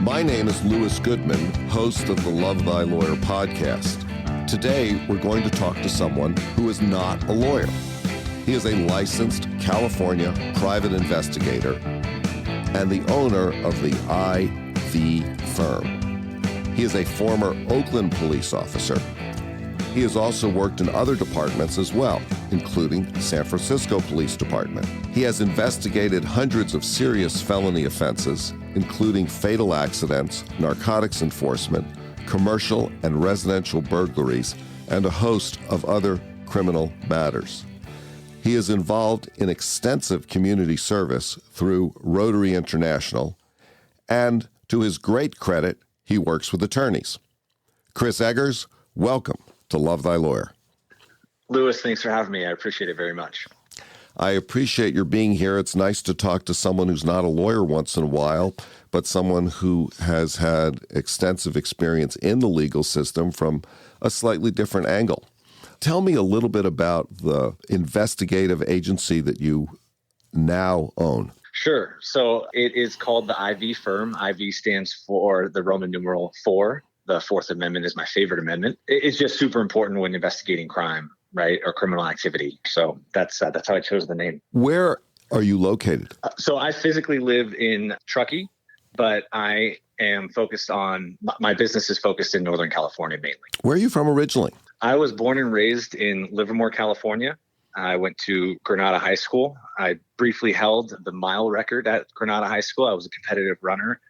My name is Louis Goodman, host of the Love Thy Lawyer podcast. Today, we're going to talk to someone who is not a lawyer. He is a licensed California private investigator and the owner of the IV firm. He is a former Oakland police officer. He has also worked in other departments as well, including San Francisco Police Department. He has investigated hundreds of serious felony offenses, including fatal accidents, narcotics enforcement, commercial and residential burglaries, and a host of other criminal matters. He is involved in extensive community service through Rotary International, and to his great credit, he works with attorneys. Chris Eggers, welcome to Love Thy Lawyer. Louis, thanks for having me. I appreciate it very much. I appreciate your being here. It's nice to talk to someone who's not a lawyer once in a while, but someone who has had extensive experience in the legal system from a slightly different angle. Tell me a little bit about the investigative agency that you now own. Sure. So it is called the IV firm. IV stands for the Roman numeral 4. The Fourth Amendment is my favorite amendment. It's just super important when investigating crime, right, or criminal activity. So that's how I chose the name. Where are you located? So I physically live in Truckee, but I am focused on, my business is focused in Northern California mainly. Where are you from originally? I was born and raised in Livermore, California. I went to Granada High School. I briefly held the mile record at Granada High School. I was a competitive runner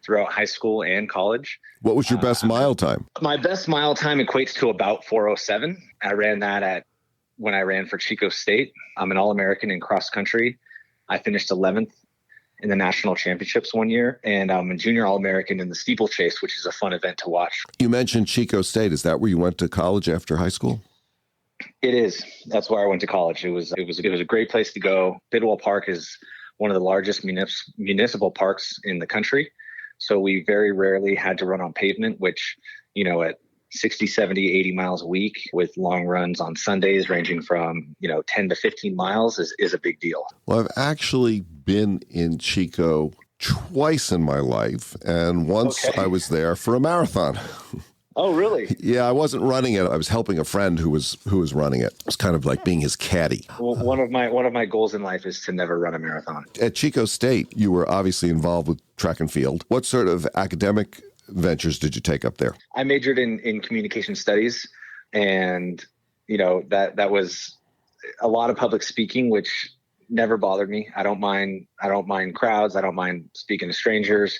throughout high school and college. What was your best mile time? My best mile time equates to about 4:07. I ran that when I ran for Chico State. I'm an All-American in cross country. I finished 11th in the national championships one year, and I'm a junior All-American in the steeplechase, which is a fun event to watch. You mentioned Chico State. Is that where you went to college after high school? It is. That's where I went to college. It was a great place to go. Bidwell Park is one of the largest municipal parks in the country. So we very rarely had to run on pavement, which, at 60, 70, 80 miles a week with long runs on Sundays ranging from, 10 to 15 miles is a big deal. Well, I've actually been in Chico twice in my life, and once I was there for a marathon. Oh, really? Yeah, I wasn't running it. I was helping a friend who was running it. It was kind of like being his caddy. Well, one of my goals in life is to never run a marathon. At Chico State, you were obviously involved with track and field. What sort of academic ventures did you take up there? I majored in communication studies, and that was a lot of public speaking, which never bothered me. I don't mind crowds. I don't mind speaking to strangers.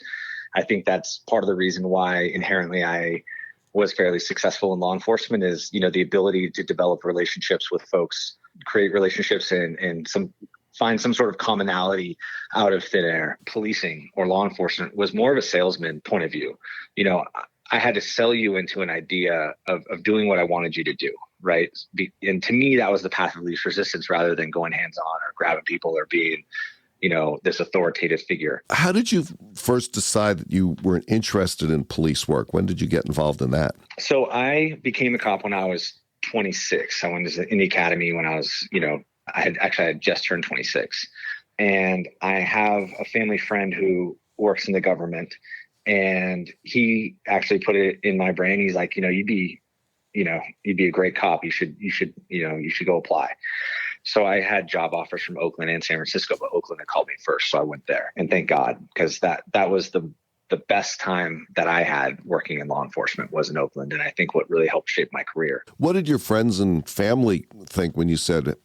I think that's part of the reason why inherently I was fairly successful in law enforcement is, the ability to develop relationships with folks, create relationships and find some sort of commonality out of thin air. Policing or law enforcement was more of a salesman point of view. I had to sell you into an idea of doing what I wanted you to do, right? And to me, that was the path of least resistance rather than going hands-on or grabbing people or being this authoritative figure. How did you first decide that you were interested in police work? When did you get involved in that? So I became a cop when I was 26. I went in the academy when I was, I had just turned 26. And I have a family friend who works in the government, and he actually put it in my brain. He's like, you'd be a great cop. You should go apply. So I had job offers from Oakland and San Francisco, but Oakland had called me first. So I went there, and thank God, because that was the best time that I had working in law enforcement was in Oakland. And I think what really helped shape my career. What did your friends and family think when you said,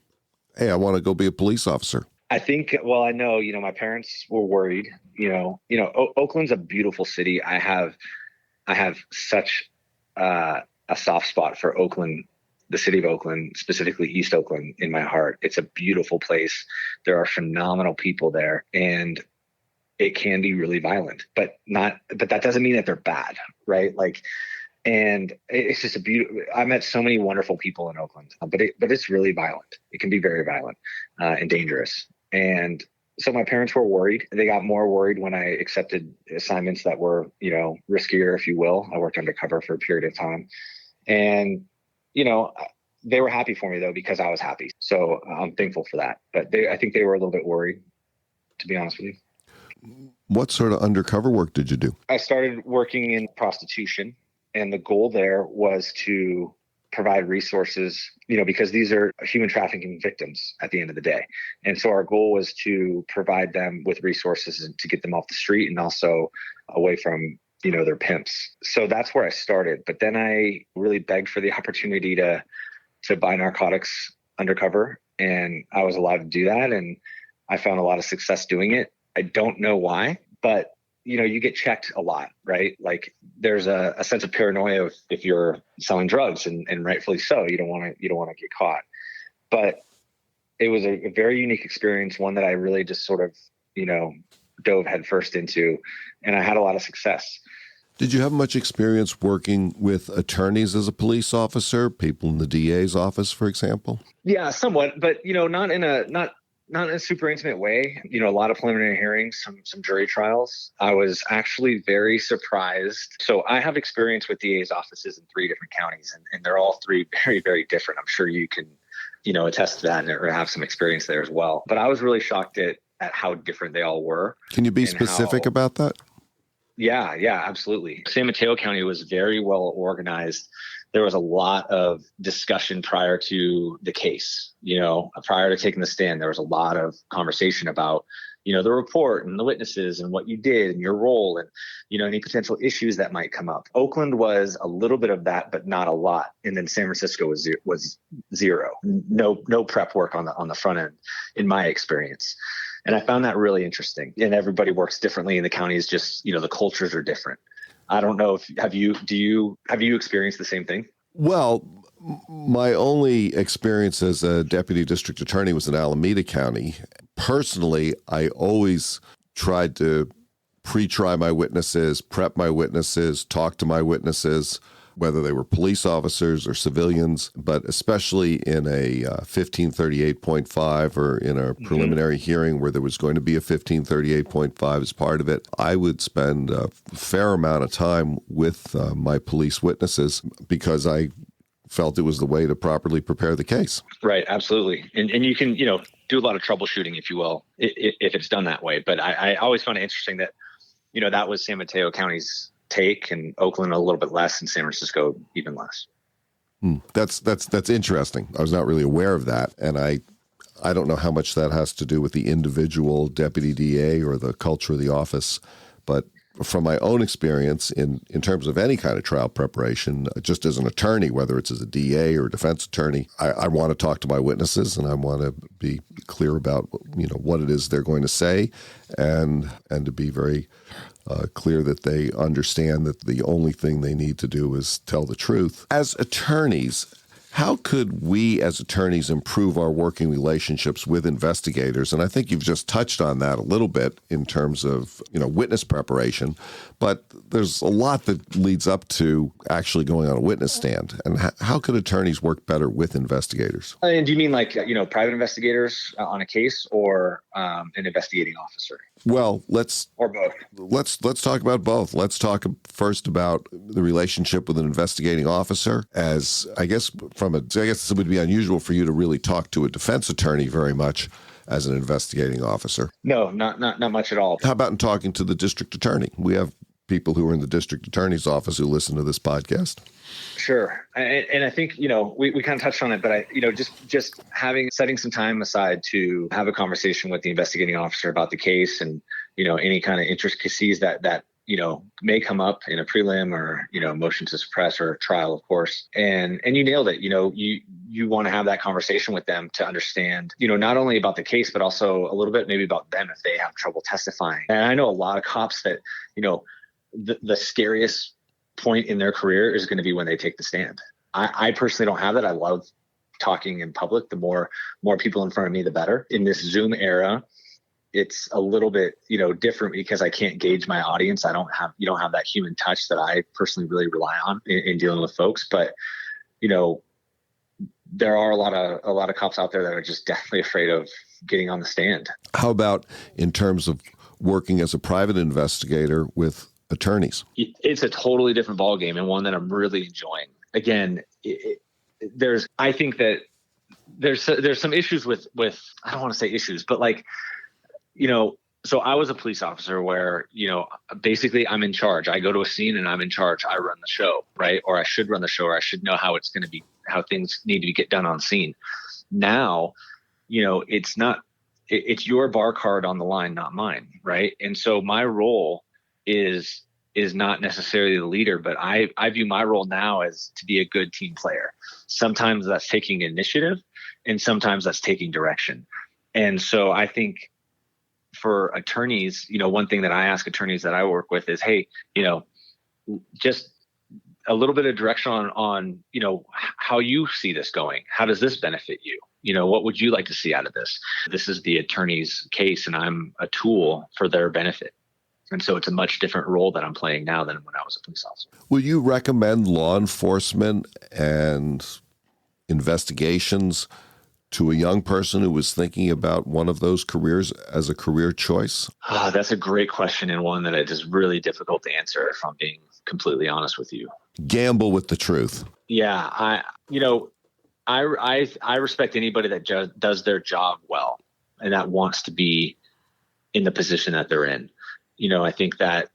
hey, I want to go be a police officer? I think, I know, my parents were worried, Oakland's a beautiful city. I have such a soft spot for Oakland, the city of Oakland, specifically East Oakland, in my heart. It's a beautiful place. There are phenomenal people there, and it can be really violent, but that doesn't mean that they're bad, right? And it's just I met so many wonderful people in Oakland, but it's really violent. It can be very violent and dangerous. And so my parents were worried. They got more worried when I accepted assignments that were, riskier, if you will. I worked undercover for a period of time, and they were happy for me though, because I was happy. So I'm thankful for that. But I think they were a little bit worried, to be honest with you. What sort of undercover work did you do? I started working in prostitution, and the goal there was to provide resources, because these are human trafficking victims at the end of the day. And so our goal was to provide them with resources and to get them off the street and also away from, their pimps. So that's where I started. But then I really begged for the opportunity to buy narcotics undercover, and I was allowed to do that. And I found a lot of success doing it. I don't know why, but you get checked a lot, right? Like there's a sense of paranoia if you're selling drugs, and rightfully so. You don't want to get caught. But it was a very unique experience, one that I really just sort of, dove headfirst into, and I had a lot of success. Did you have much experience working with attorneys as a police officer, people in the DA's office, for example? Yeah, somewhat, but not in a super intimate way. A lot of preliminary hearings, some jury trials. I was actually very surprised. So I have experience with DA's offices in 3 different counties, and they're all 3 very, very different. I'm sure you can, attest to that or have some experience there as well. But I was really shocked at how different they all were. Can you be specific about that? Yeah, absolutely. San Mateo County was very well organized. There was a lot of discussion prior to the case, prior to taking the stand. There was a lot of conversation about, the report and the witnesses and what you did and your role and, any potential issues that might come up. Oakland was a little bit of that, but not a lot. And then San Francisco was zero. No prep work on the front end, in my experience. And I found that really interesting. And everybody works differently in the counties. Just, the cultures are different. I don't know if have you experienced the same thing? Well, my only experience as a deputy district attorney was in Alameda County. Personally, I always tried to pre-try my witnesses, prep my witnesses, talk to my witnesses, whether they were police officers or civilians, but especially in a 1538.5 or in a preliminary hearing where there was going to be a 1538.5 as part of it, I would spend a fair amount of time with my police witnesses because I felt it was the way to properly prepare the case. Right, absolutely. And you can, do a lot of troubleshooting, if you will, if it's done that way. But I always found it interesting that, that was San Mateo County's take, and Oakland a little bit less, and San Francisco even less. That's interesting. I was not really aware of that, and I don't know how much that has to do with the individual deputy DA or the culture of the office, but from my own experience in terms of any kind of trial preparation, just as an attorney, whether it's as a DA or a defense attorney, I want to talk to my witnesses and I want to be clear about what it is they're going to say, and to be very clear that they understand that the only thing they need to do is tell the truth. As attorneys, how could we as attorneys improve our working relationships with investigators? And I think you've just touched on that a little bit in terms of, witness preparation, but there's a lot that leads up to actually going on a witness stand. And how could attorneys work better with investigators? And do you mean like, private investigators on a case or an investigating officer? Well, let's talk about both. Let's talk first about the relationship with an investigating officer. As I guess it would be unusual for you to really talk to a defense attorney very much as an investigating officer. No, not much at all. How about in talking to the district attorney? We have people who are in the district attorney's office who listen to this podcast. Sure. And I think, we kind of touched on it, but just setting some time aside to have a conversation with the investigating officer about the case and, any kind of intricacies that may come up in a prelim or, motion to suppress or trial, of course. And you nailed it. You want to have that conversation with them to understand, not only about the case, but also a little bit maybe about them if they have trouble testifying. And I know a lot of cops that, the scariest point in their career is going to be when they take the stand. I personally don't have that. I love talking in public. The more people in front of me, the better. In this Zoom era, it's a little bit, different because I can't gauge my audience. You don't have that human touch that I personally really rely on in dealing with folks. But, there are a lot of cops out there that are just definitely afraid of getting on the stand. How about in terms of working as a private investigator with attorneys? It's a totally different ballgame, and one that I'm really enjoying. Again, I think that there's some issues with I don't want to say issues, but So I was a police officer where, basically I'm in charge. I go to a scene and I'm in charge. I run the show, right? Or I should run the show, or I should know how it's going to be, how things need to get done on scene. Now, it's not, it's your bar card on the line, not mine. Right. And so my role is not necessarily the leader, but I view my role now as to be a good team player. Sometimes that's taking initiative and sometimes that's taking direction. And so I think for attorneys, one thing that I ask attorneys that I work with is, hey, just a little bit of direction on, how you see this going. How does this benefit you? What would you like to see out of this? This is the attorney's case and I'm a tool for their benefit. And so it's a much different role that I'm playing now than when I was a police officer. Will you recommend law enforcement and investigations to a young person who was thinking about one of those careers as a career choice? That's a great question, and one that it is really difficult to answer, if I'm being completely honest with you. Gamble with the truth. Yeah, I respect anybody that does their job well and that wants to be in the position that they're in. I think that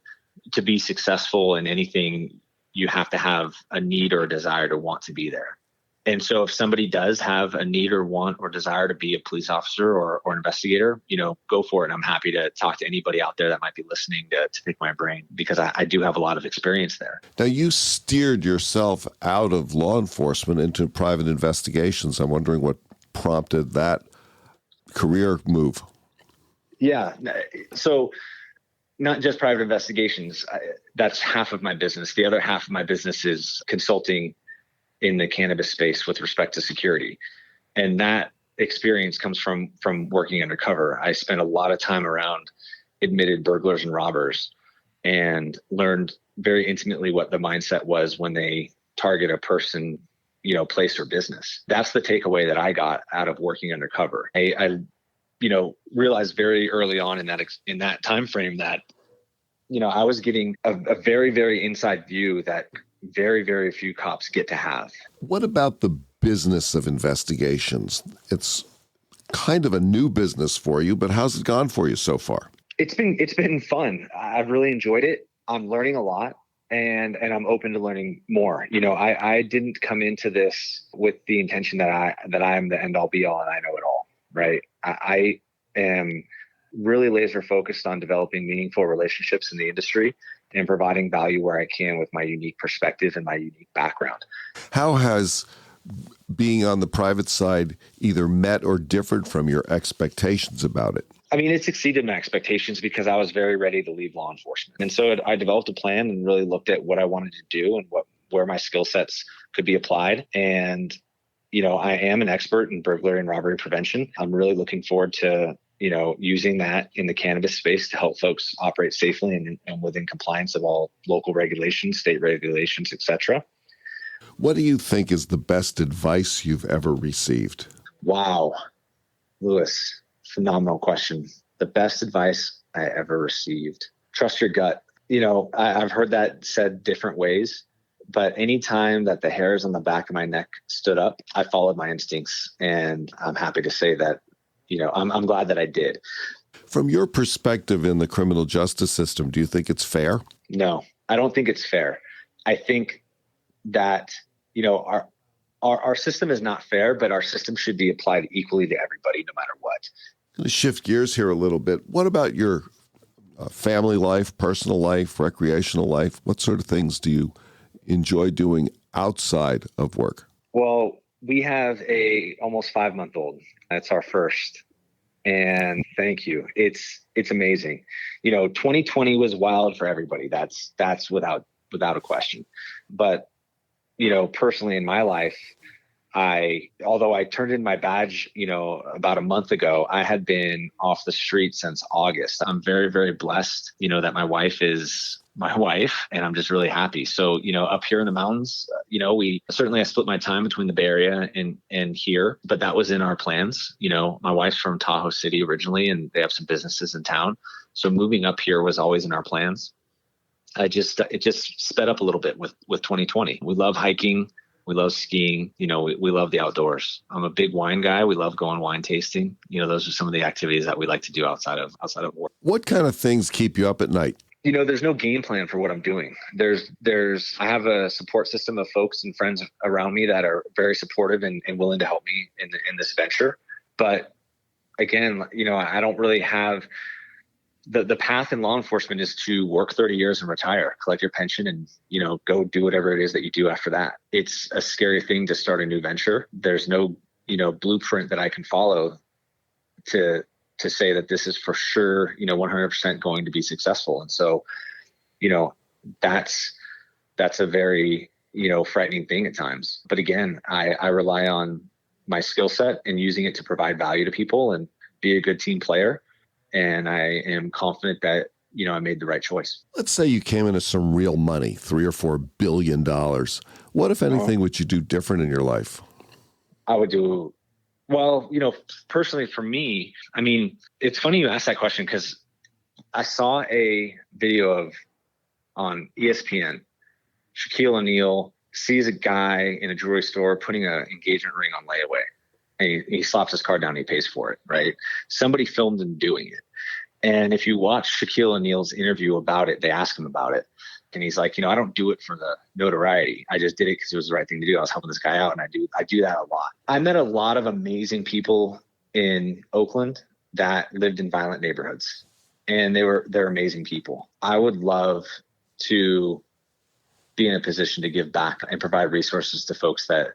to be successful in anything, you have to have a need or a desire to want to be there. And so if somebody does have a need or want or desire to be a police officer or investigator, go for it. I'm happy to talk to anybody out there that might be listening to pick my brain, because I do have a lot of experience there. Now, you steered yourself out of law enforcement into private investigations. I'm wondering what prompted that career move. Yeah. So not just private investigations. That's half of my business. The other half of my business is consulting in the cannabis space with respect to security. And that experience comes from working undercover. I spent a lot of time around admitted burglars and robbers and learned very intimately what the mindset was when they target a person, place or business. That's the takeaway that I got out of working undercover. I realized very early on in that time frame that, I was getting a very, very inside view that very, very few cops get to have. What about the business of investigations? It's kind of a new business for you, but how's it gone for you so far? It's been fun. I've really enjoyed it. I'm learning a lot, and I'm open to learning more. I didn't come into this with the intention that I am the end all be all and I know it all, right? I am really laser focused on developing meaningful relationships in the industry and providing value where I can with my unique perspective and my unique background. How has being on the private side either met or differed from your expectations about it? I mean, it's exceeded my expectations because I was very ready to leave law enforcement. And so I developed a plan and really looked at what I wanted to do and where my skill sets could be applied. And, I am an expert in burglary and robbery prevention. I'm really looking forward to using that in the cannabis space to help folks operate safely and within compliance of all local regulations, state regulations, et cetera. What do you think is the best advice you've ever received? Wow. Lewis, phenomenal question. The best advice I ever received. Trust your gut. I've heard that said different ways, but anytime that the hairs on the back of my neck stood up, I followed my instincts. And I'm happy to say that I'm glad that I did. From your perspective in the criminal justice system, do you think it's fair? No, I don't think it's fair. I think that, our system is not fair, but our system should be applied equally to everybody, no matter what. I'm going to shift gears here a little bit. What about your family life, personal life, recreational life? What sort of things do you enjoy doing outside of work? Well, we have a almost 5-month-old. That's our first. And thank you. It's amazing. 2020 was wild for everybody. That's without a question. But, personally in my life, although I turned in my badge, about a month ago, I had been off the street since August. I'm very, very blessed, that my wife is my wife, and I'm just really happy. So, up here in the mountains, I split my time between the Bay Area and here, but that was in our plans. My wife's from Tahoe City originally, and they have some businesses in town. So moving up here was always in our plans. It just sped up a little bit with 2020. We love hiking. We love skiing. We love the outdoors. I'm a big wine guy. We love going wine tasting. Those are some of the activities that we like to do outside of work. What kind of things keep you up at night? There's no game plan for what I'm doing. I have a support system of folks and friends around me that are very supportive and willing to help me in this venture. But again, I don't really have the path in law enforcement is to work 30 years and retire, collect your pension, and, go do whatever it is that you do after that. It's a scary thing to start a new venture. There's no, blueprint that I can follow to say that this is for sure, 100% going to be successful. And so, that's a very, frightening thing at times. But again, I rely on my skill set and using it to provide value to people and be a good team player. And I am confident that, I made the right choice. Let's say you came into some real money, $3 or $4 billion. What, if anything, would you do different in your life? I would do, well, personally for me, it's funny you asked that question because I saw a video on ESPN, Shaquille O'Neal sees a guy in a jewelry store putting an engagement ring on layaway. And he slaps his card down and he pays for it, right? Somebody filmed him doing it. And if you watch Shaquille O'Neal's interview about it, they ask him about it. And he's like, I don't do it for the notoriety. I just did it because it was the right thing to do. I was helping this guy out, and I do that a lot. I met a lot of amazing people in Oakland that lived in violent neighborhoods, and they're amazing people. I would love to be in a position to give back and provide resources to folks that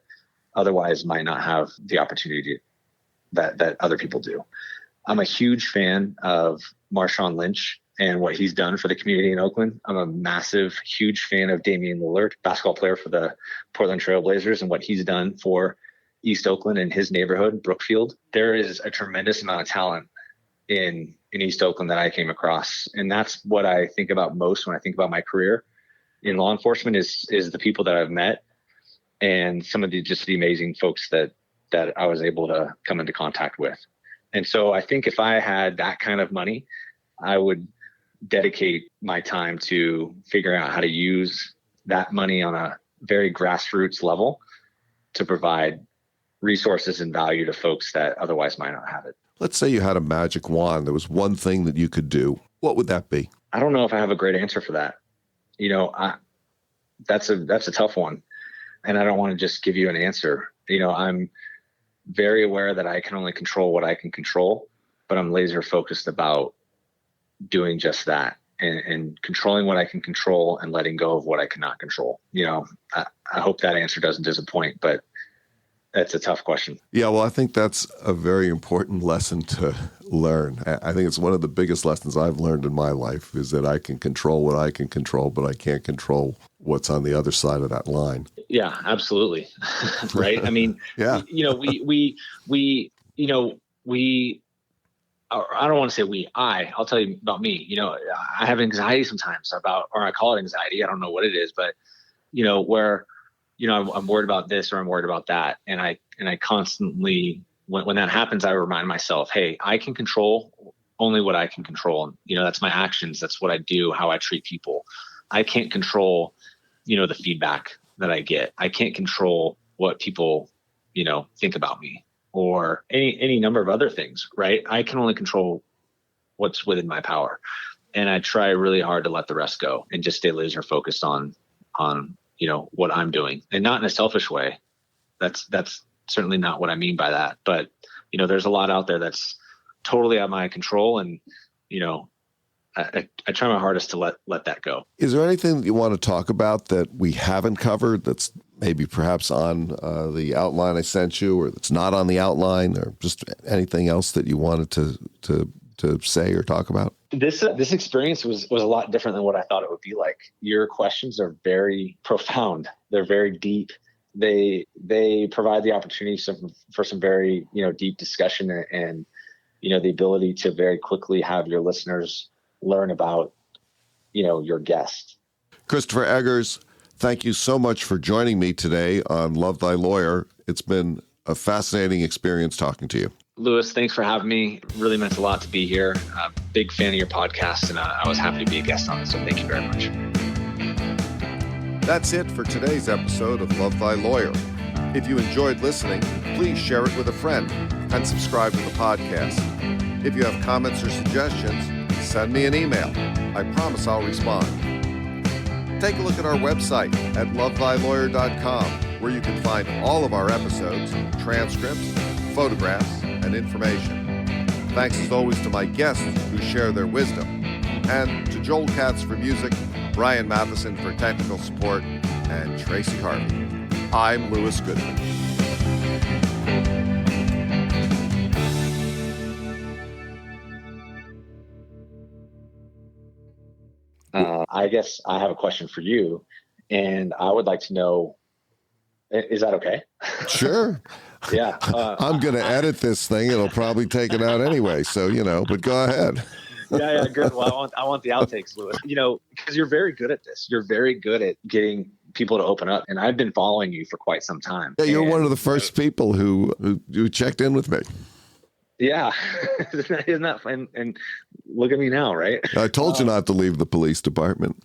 otherwise might not have the opportunity that other people do. I'm a huge fan of Marshawn Lynch and what he's done for the community in Oakland. I'm a massive, huge fan of Damian Lillard, basketball player for the Portland Trail Blazers, and what he's done for East Oakland and his neighborhood, Brookfield. There is a tremendous amount of talent in East Oakland that I came across. And that's what I think about most when I think about my career in law enforcement is the people that I've met and some of the amazing folks that I was able to come into contact with. And so I think if I had that kind of money, I would dedicate my time to figuring out how to use that money on a very grassroots level to provide resources and value to folks that otherwise might not have it. Let's say you had a magic wand. There was one thing that you could do. What would that be? I don't know if I have a great answer for that. That's a tough one. And I don't want to just give you an answer. I'm very aware that I can only control what I can control, but I'm laser focused about doing just that and controlling what I can control and letting go of what I cannot control. I hope that answer doesn't disappoint, but that's a tough question. Yeah, well, I think that's a very important lesson to learn. I think it's one of the biggest lessons I've learned in my life is that I can control what I can control, but I can't control what's on the other side of that line. Yeah, absolutely. Right. Yeah. I don't want to say I'll tell you about me. I have anxiety sometimes or I call it anxiety. I don't know what it is, but, where, I'm worried about this or I'm worried about that. And I constantly, when that happens, I remind myself, hey, I can control only what I can control. That's my actions. That's what I do, how I treat people. I can't control, the feedback that I get. I can't control what people, think about me or any number of other things, right? I can only control what's within my power. And I try really hard to let the rest go and just stay laser focused on what I'm doing, and not in a selfish way. That's certainly not what I mean by that. But, there's a lot out there that's totally out of my control. And, I try my hardest to let that go. Is there anything that you want to talk about that we haven't covered that's maybe perhaps on the outline I sent you, or that's not on the outline, or just anything else that you wanted to say or talk about? This experience was a lot different than what I thought it would be like. Your questions are very profound. They're very deep. They provide the opportunity for some very, deep discussion and, the ability to very quickly have your listeners learn about, your guest. Christopher Eggers, thank you so much for joining me today on Love Thy Lawyer. It's been a fascinating experience talking to you. Lewis, thanks for having me. It really meant a lot to be here. I'm a big fan of your podcast, and I was happy to be a guest on it, so thank you very much. That's it for today's episode of Love Thy Lawyer. If you enjoyed listening, please share it with a friend and subscribe to the podcast. If you have comments or suggestions, send me an email. I promise I'll respond. Take a look at our website at lovethylawyer.com, where you can find all of our episodes, transcripts, photographs, and information. Thanks as always to my guests who share their wisdom, and to Joel Katz for music, Brian Matheson for technical support, and Tracy Harvey. I'm Lewis Goodman. I guess I have a question for you, and I would like to know, is that okay? Sure. Yeah. I'm going to edit this thing. It'll probably take it out anyway. So, but go ahead. Yeah, good. Well, I want the outtakes, Lewis. Because you're very good at this. You're very good at getting people to open up, and I've been following you for quite some time. Yeah, you're one of the first people who checked in with me. Yeah, isn't that fun? And look at me now, right? I told you not to leave the police department.